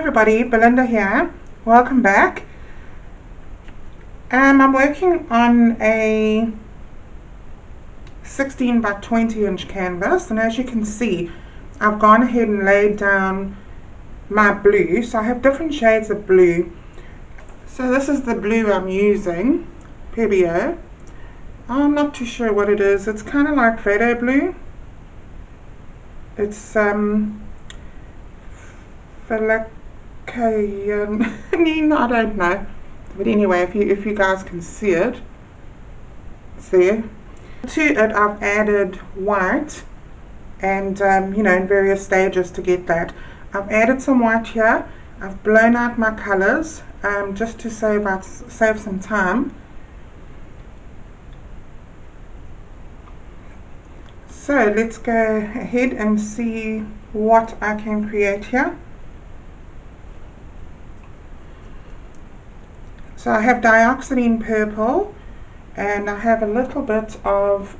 everybody, Belinda here. Welcome back. I'm working on a 16 by 20 inch canvas, and as you can see, I've gone ahead and laid down my blue. So I have different shades of blue. So this is the blue I'm using, B.A.D. I'm not too sure what it is. It's kind of like photo blue. It's I don't know, but anyway, if you guys can see it, it's there. To it I've added white, and in various stages to get that. I've added some white here. I've blown out my colors just to save some time. So let's go ahead and see what I can create here. So I have dioxazine purple, and I have a little bit of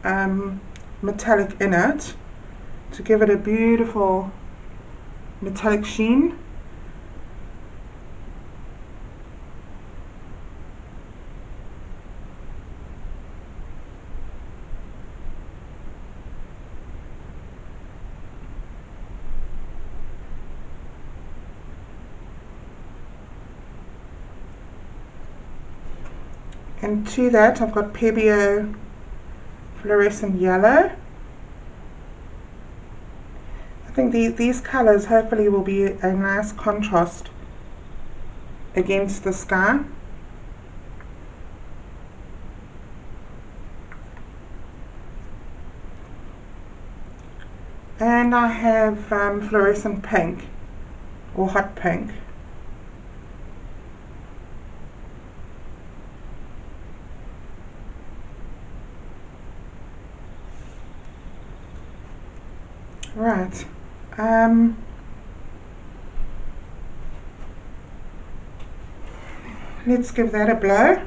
metallic in it to give it a beautiful metallic sheen. And to that I've got Pebeo fluorescent yellow. I think these colors hopefully will be a nice contrast against the sky. And I have fluorescent pink or hot pink. Right, let's give that a blow.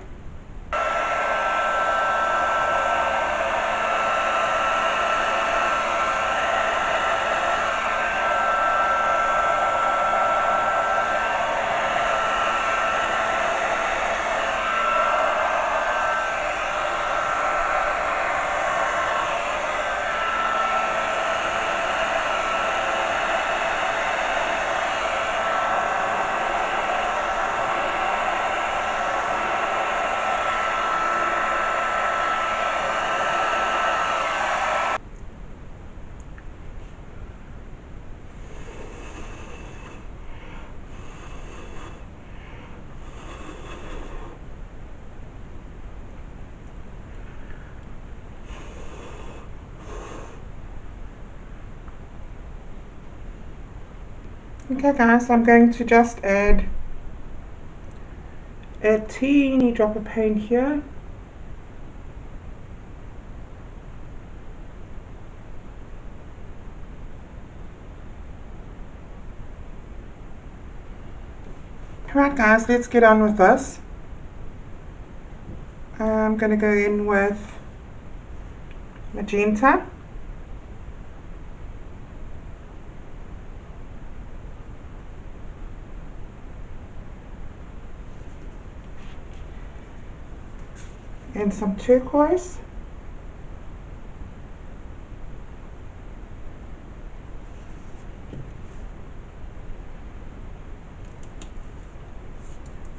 Okay guys, I'm going to just add a teeny drop of paint here. Right guys, let's get on with this. I'm going to go in with magenta. And some turquoise.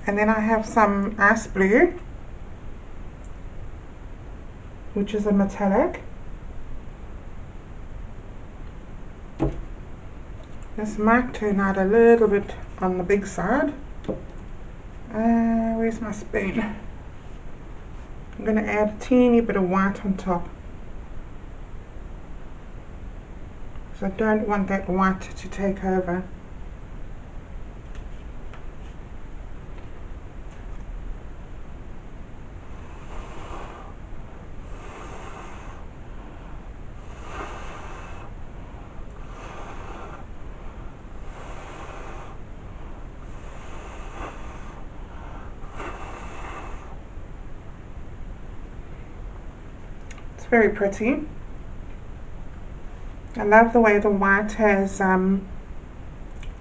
And then I have some ice blue, which is a metallic. This might turn out a little bit on the big side. Where's my spoon? I'm going to add a teeny bit of white on top, because I don't want that white to take over. Very pretty. I love the way the white has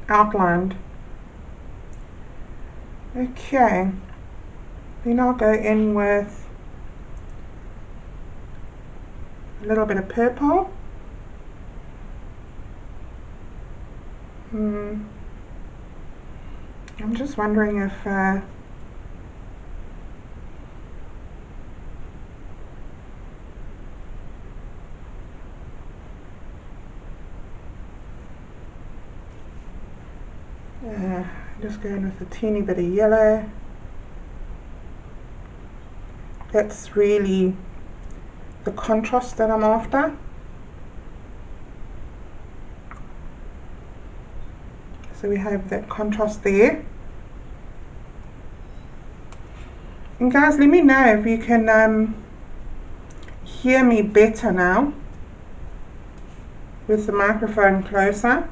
outlined Okay, then I'll go in with a little bit of purple. I'm just wondering if just going with a teeny bit of yellow. That's really the contrast that I'm after. So we have that contrast there. And guys, let me know if you can hear me better now with the microphone closer.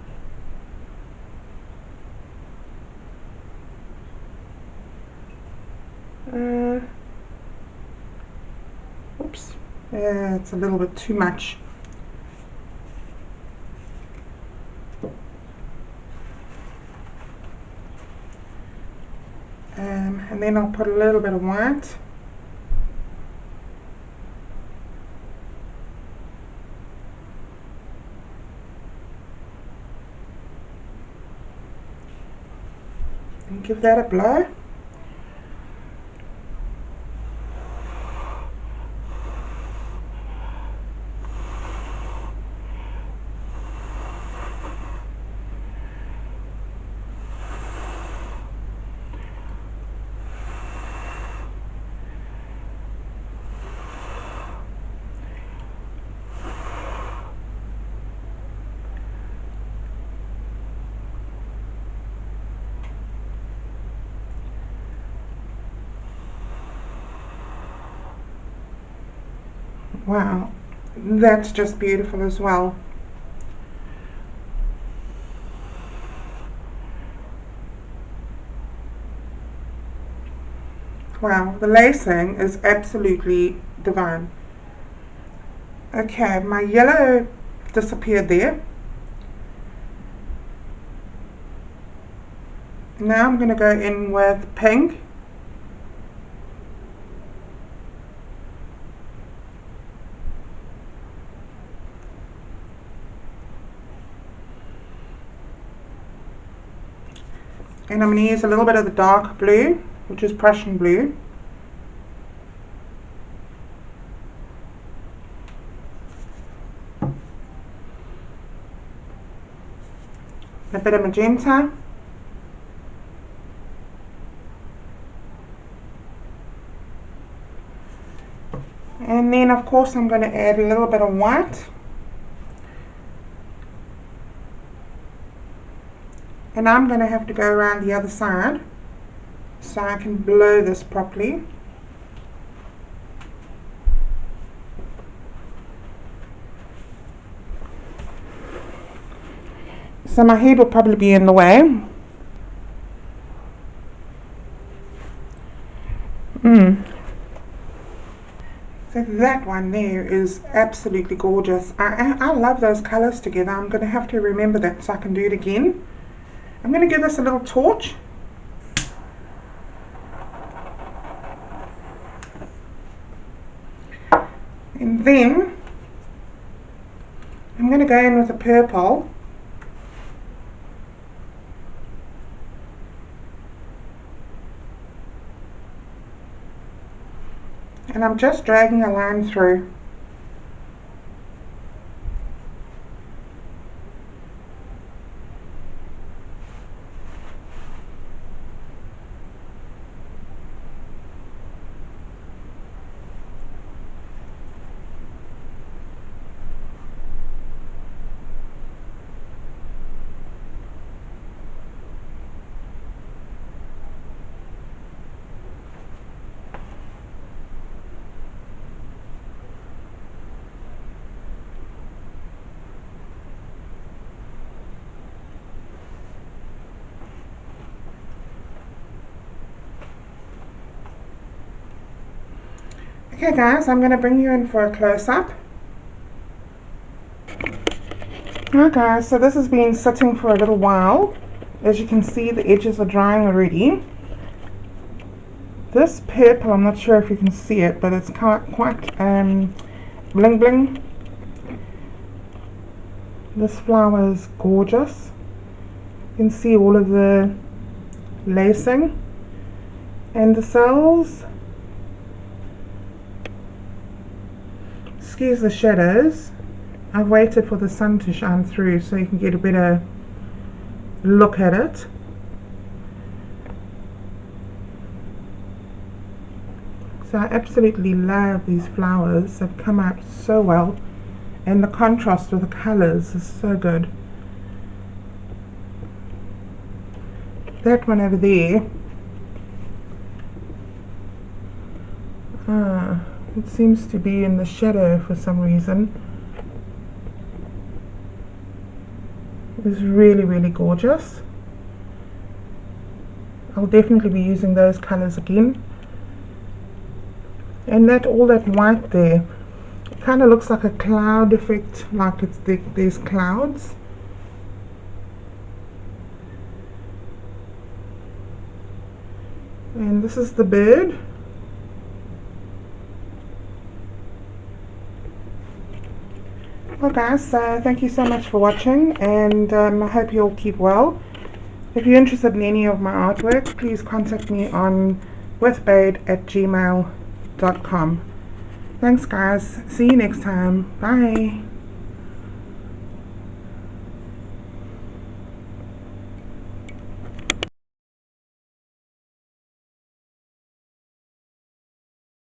Oops, yeah, it's a little bit too much. And then I'll put a little bit of white. And give that a blow. Wow, that's just beautiful as well. Wow, the lacing is absolutely divine. Okay, my yellow disappeared there. Now I'm going to go in with pink. And I'm going to use a little bit of the dark blue, which is Prussian blue. A bit of magenta. And then of course I'm going to add a little bit of white. And I'm going to have to go around the other side so I can blow this properly. So my head will probably be in the way. So that one there is absolutely gorgeous. I love those colours together. I'm going to have to remember that so I can do it again. I'm going to give this a little torch. And then I'm going to go in with a purple. And I'm just dragging a line through. Okay guys, I'm going to bring you in for a close-up. Alright guys, so this has been sitting for a little while. As you can see, the edges are drying already. This purple, I'm not sure if you can see it, but it's quite bling bling. This flower is gorgeous. You can see all of the lacing and the cells. Excuse the shadows. I've waited for the sun to shine through so you can get a better look at it. So I absolutely love these flowers. They've come out so well, and the contrast with the colours is so good. That one over there, it seems to be in the shadow for some reason. It's really, really gorgeous. I'll definitely be using those colours again. And that all that white there, it kind of looks like a cloud effect, like it's there's clouds. And this is the bird. Well guys, thank you so much for watching, and I hope you all keep well. If you're interested in any of my artwork, please contact me on withBade@gmail.com. Thanks guys, see you next time, bye.